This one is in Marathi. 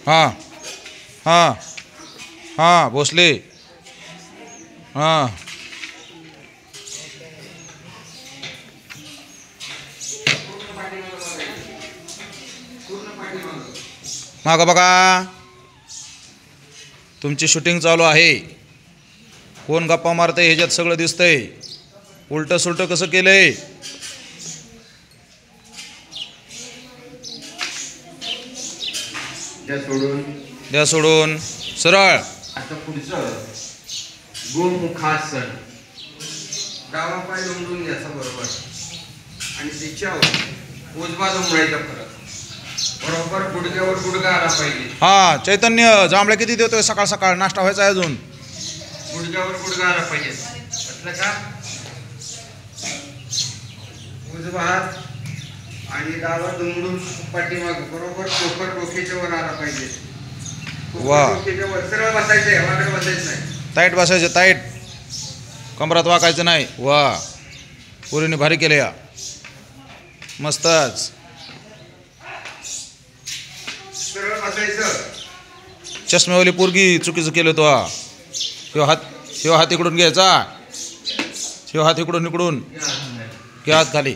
हां हां हां भोसले हां मागं बघा तुमची शूटिंग चालू आहे. कोण गप्पा मारतंय ह्याच्यात सगळं दिसतंय. उलटं सुलटं कसं केलंय. द्या सोडून सरळ. आता पुढचं गोमुखासन. डावा पाय दुमडून घ्यायचा बरोबर आणि त्याच्यावर उजवा दुमडायचा परत. बरोबर गुडघ्यावर गुडघा आला पाहिजे. हा चैतन्य जांभळ्या किती देतोय सकाळ सकाळ. नाश्ता व्हायचा आहे अजून. गुडघ्यावर गुडघा आला पाहिजे. म्हटलं का उजवा हात आणि डावा दुमडून पाठीमाग बरोबर कोपर डोक्याच्या वर आला पाहिजे. वा डोक्याच्या वर सरळ बसायचंय. वाकडं बसायचं नाही. टाईट बसायचं टाईट. कमरात वाकायचं नाही. वा पुरीने भारी केले या. मस्तच. सरळ बसायचं. चष्मेवाली पोरगी चुकीचं केलं तो. ह्यो हात इकडून घ्यायचा. ह्यो हात इकडून इकडून घ्या हात खाली.